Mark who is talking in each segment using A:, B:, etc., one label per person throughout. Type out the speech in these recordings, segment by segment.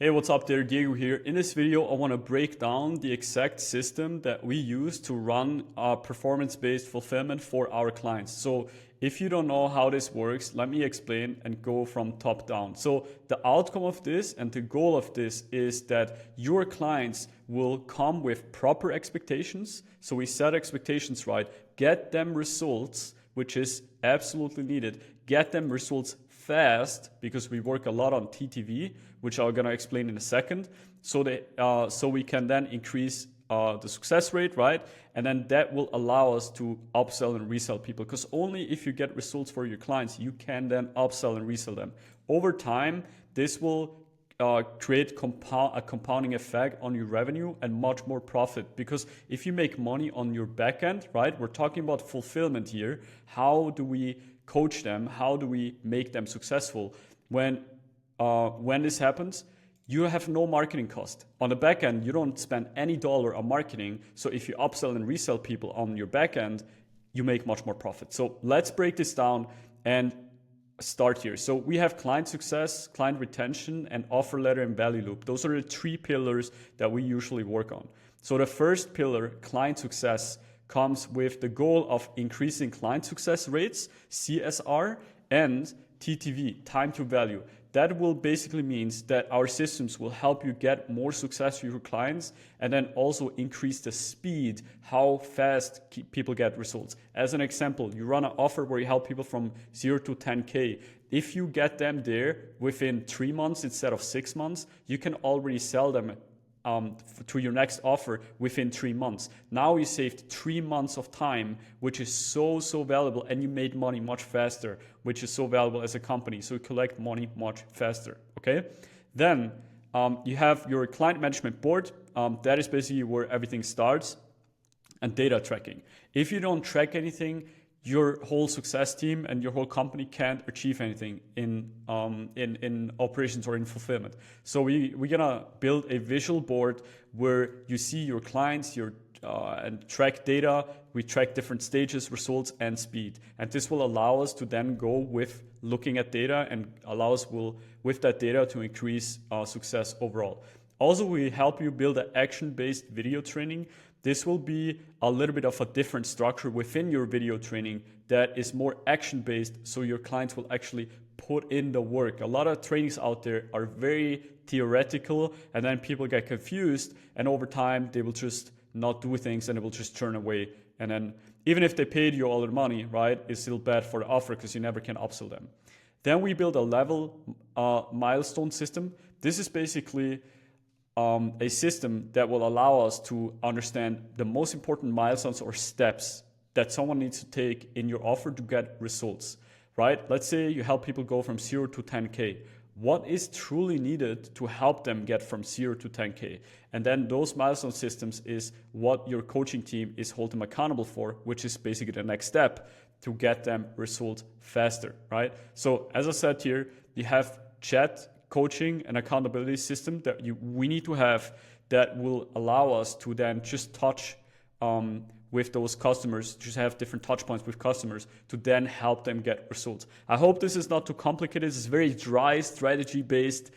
A: Hey, what's up there? Diego here. In this video, I want to break down the exact system that we use to run performance-based fulfillment for our clients. So if you don't know how this works, let me explain and go from top down. So the outcome of this and the goal of this is that your clients will come with proper expectations. So we set expectations right, get them results, which is absolutely needed, get them results fast because we work a lot on TTV, which I'm going to explain in a second. So we can then increase the success rate, right? And then that will allow us to upsell and resell people, because only if you get results for your clients, you can then upsell and resell them. Over time, this will create a compounding effect on your revenue and much more profit. Because if you make money on your backend, right? We're talking about fulfillment here. How do we coach them? How do we make them successful? When this happens, you have no marketing cost. On the back end, you don't spend any dollar on marketing. So if you upsell and resell people on your back end, you make much more profit. So let's break this down and start here. So we have client success, client retention, and offer letter and value loop. Those are the three pillars that we usually work on. So the first pillar, client success, comes with the goal of increasing client success rates, CSR, and TTV, time to value. That will basically means that our systems will help you get more success with your clients and then also increase the speed, how fast people get results. As an example, you run an offer where you help people from 0 to 10K. If you get them there within 3 months instead of 6 months, you can already sell them to your next offer within 3 months. Now you saved 3 months of time, which is so valuable, and you made money much faster, which is so valuable as a company. So you collect money much faster, okay? Then you have your client management board. That is basically where everything starts, and data tracking. If you don't track anything, your whole success team and your whole company can't achieve anything in operations or in fulfillment. So we're gonna build a visual board where you see your clients, and track data. We track different stages, results, and speed. And this will allow us to then go with looking at data and allow us with that data to increase success overall. Also, we help you build an action-based video training. This will be a little bit of a different structure within your video training that is more action-based, so your clients will actually put in the work. A lot of trainings out there are very theoretical, and then people get confused, and over time they will just not do things and it will just turn away. And then even if they paid you all their money, right, it's still bad for the offer because you never can upsell them. Then we build a level milestone system. This is basically a system that will allow us to understand the most important milestones or steps that someone needs to take in your offer to get results, right? Let's say you help people go from 0 to 10K. What is truly needed to help them get from 0 to 10K? And then those milestone systems is what your coaching team is holding them accountable for, which is basically the next step to get them results faster, right? So as I said here, you have chat, coaching, and accountability system that we need to have that will allow us to then just touch with those customers, just have different touch points with customers to then help them get results. I hope this is not too complicated. This is very dry strategy-based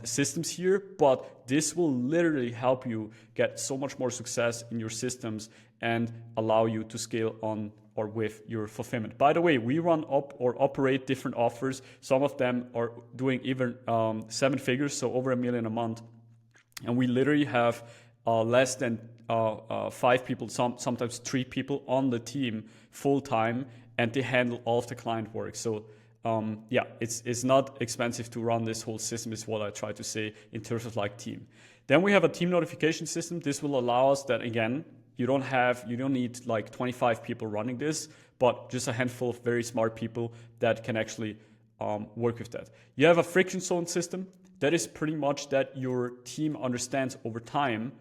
A: systems here, but this will literally help you get so much more success in your systems and allow you to scale on or with your fulfillment. By the way, we run up or operate different offers. Some of them are doing even 7 figures, so over $1 million a month. And we literally have less than 5 people, sometimes 3 people on the team full time, and they handle all of the client work. So yeah, it's not expensive to run this whole system, is what I try to say in terms of like team. Then we have a team notification system. This will allow us that, again, you don't need like 25 people running this, but just a handful of very smart people that can actually work with that. You have a friction zone system. That is pretty much that your team understands over time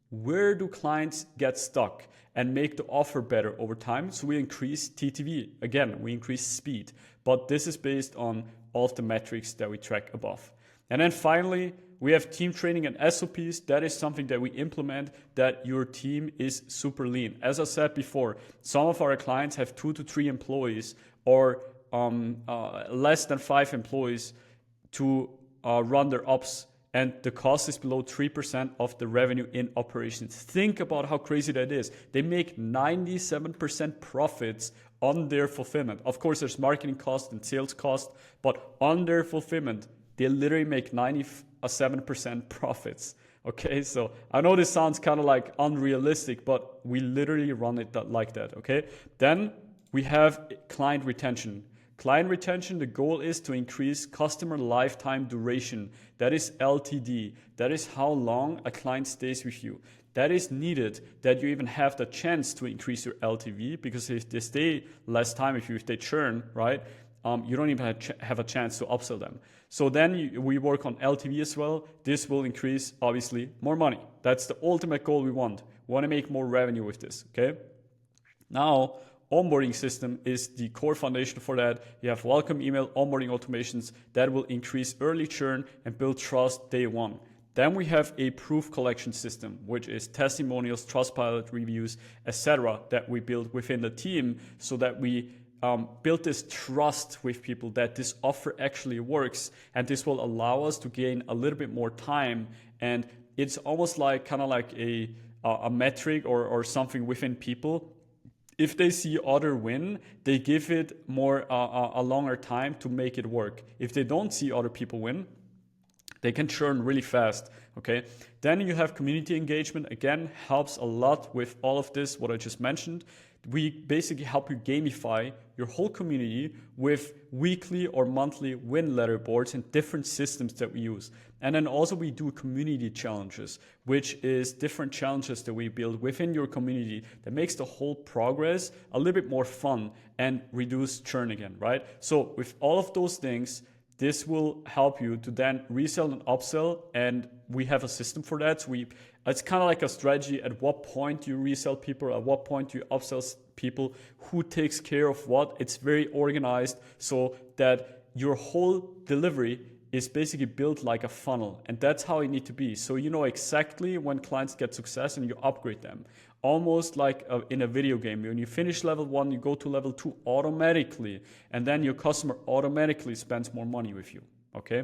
A: where do clients get stuck and make the offer better over time. So we increase TTV. Again, we increase speed, but this is based on all of the metrics that we track above. And then finally, we have team training and SOPs. That is something that we implement that your team is super lean. As I said before, some of our clients have 2 to 3 employees or less than 5 employees to run their ops and the cost is below 3% of the revenue in operations. Think about how crazy that is. They make 97% profits on their fulfillment. Of course, there's marketing cost and sales cost, but on their fulfillment, they literally make 97% profits. Okay, so I know this sounds kind of like unrealistic, but we literally run it like that, okay? Then we have client retention. Client retention, the goal is to increase customer lifetime duration. That is LTD. That is how long a client stays with you. That is needed that you even have the chance to increase your LTV, because if they stay less time with you, if they churn, right, you don't even have a chance to upsell them. So then we work on LTV as well. This will increase, obviously, more money. That's the ultimate goal we want. We want to make more revenue with this, okay? Now, onboarding system is the core foundation for that. You have welcome email, onboarding automations that will increase early churn and build trust day one. Then we have a proof collection system, which is testimonials, Trustpilot reviews, etc., that we build within the team so that we build this trust with people that this offer actually works, and this will allow us to gain a little bit more time. And it's almost like kind of like a metric or something within people. If they see other win, they give it more a longer time to make it work. If they don't see other people win, they can churn really fast, okay? Then you have community engagement. Again, helps a lot with all of this, what I just mentioned. We basically help you gamify your whole community with weekly or monthly win letter boards and different systems that we use. And then also we do community challenges, which is different challenges that we build within your community that makes the whole progress a little bit more fun and reduce churn again, right? So with all of those things, this will help you to then resell and upsell, and we have a system for that. So it's kind of like a strategy at what point you resell people, at what point you upsell people, who takes care of what. It's very organized so that your whole delivery is basically built like a funnel, and that's how it needs to be. So you know exactly when clients get success and you upgrade them. Almost like in a video game. When you finish level 1, you go to level 2 automatically, and then your customer automatically spends more money with you, okay?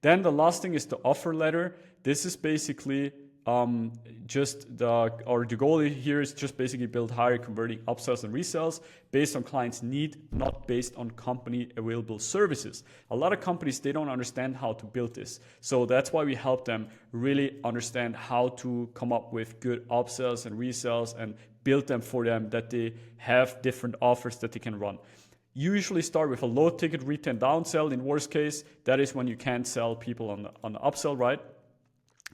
A: Then the last thing is the offer letter. This is basically the goal here is just basically build higher converting upsells and resells based on clients' need, not based on company available services. A lot of companies, they don't understand how to build this. So that's why we help them really understand how to come up with good upsells and resells and build them for them, that they have different offers that they can run. Usually start with a low ticket return downsell. In worst case, that is when you can't sell people on the upsell, right?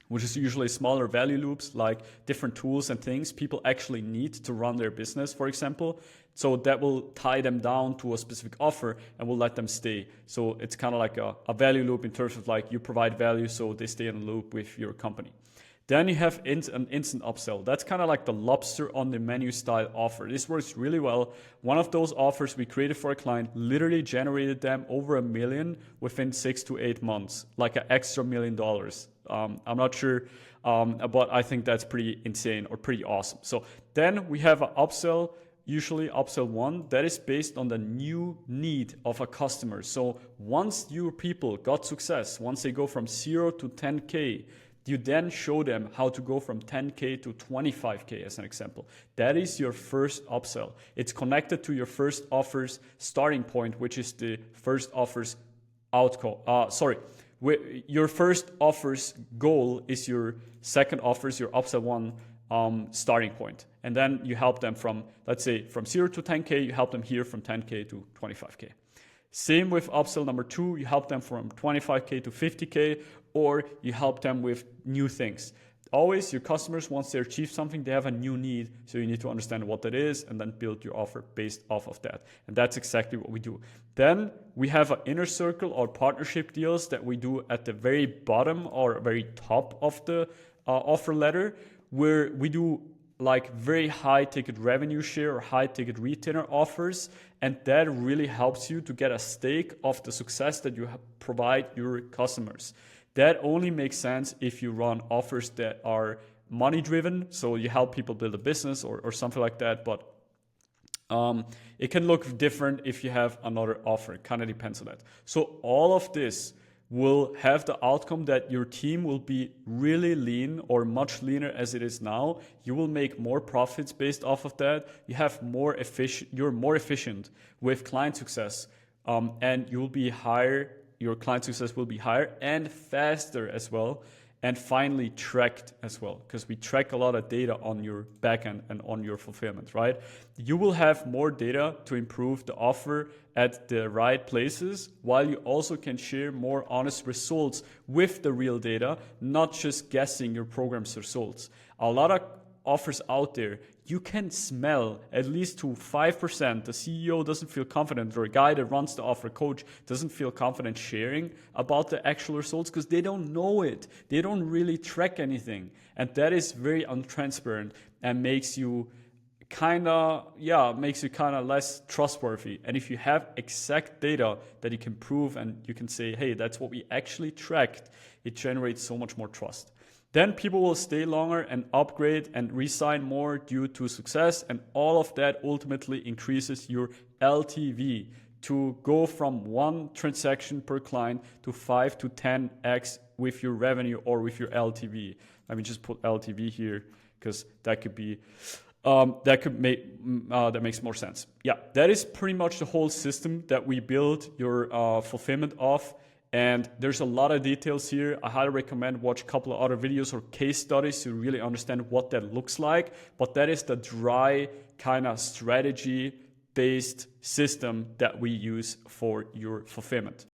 A: Which is usually smaller value loops, like different tools and things people actually need to run their business, for example. So that will tie them down to a specific offer and will let them stay. So it's kind of like a value loop in terms of like you provide value so they stay in a loop with your company. Then you have an instant upsell. That's kind of like the lobster on the menu style offer. This works really well. One of those offers we created for a client literally generated them over $1 million within 6 to 8 months, like an extra $1 million. I'm not sure, but I think that's pretty insane or pretty awesome. So then we have an upsell, usually upsell 1, that is based on the new need of a customer. So once your people got success, once they go from 0 to 10K, you then show them how to go from 10K to 25K as an example. That is your first upsell. It's connected to your first offer's starting point, which is the first offer's outcome. Your first offer's goal is your second offer's, your upsell 1 starting point. And then you help them from, let's say, from 0 to 10K, you help them here from 10K to 25K. Same with upsell number 2, you help them from 25K to 50K, or you help them with new things. Always your customers, once they achieve something, they have a new need. So you need to understand what that is and then build your offer based off of that. And that's exactly what we do. Then we have an inner circle or partnership deals that we do at the very bottom or very top of the offer letter, where we do like very high ticket revenue share or high ticket retainer offers. And that really helps you to get a stake of the success that you provide your customers. That only makes sense if you run offers that are money driven. So you help people build a business or something like that. But it can look different if you have another offer. It kind of depends on that. So all of this will have the outcome that your team will be really lean or much leaner as it is now. You will make more profits based off of that. You're more efficient with client success, and you will be higher. Your client success will be higher and faster as well. And finally, tracked as well, because we track a lot of data on your backend and on your fulfillment, right? You will have more data to improve the offer at the right places, while you also can share more honest results with the real data, not just guessing your program's results. A lot of offers out there, you can smell at least to 5%. The CEO doesn't feel confident, or a guy that runs the offer, coach, doesn't feel confident sharing about the actual results because they don't know it. They don't really track anything. And that is very untransparent and makes you kind of less trustworthy. And if you have exact data that you can prove and you can say, hey, that's what we actually tracked, it generates so much more trust. Then people will stay longer and upgrade and resign more due to success. And all of that ultimately increases your LTV to go from 1 transaction per client to 5 to 10x with your revenue or with your LTV. Let me just put LTV here because that makes more sense. Yeah, that is pretty much the whole system that we build your fulfillment of. And there's a lot of details here. I highly recommend watch a couple of other videos or case studies to really understand what that looks like. But that is the dry kind of strategy-based system that we use for your fulfillment.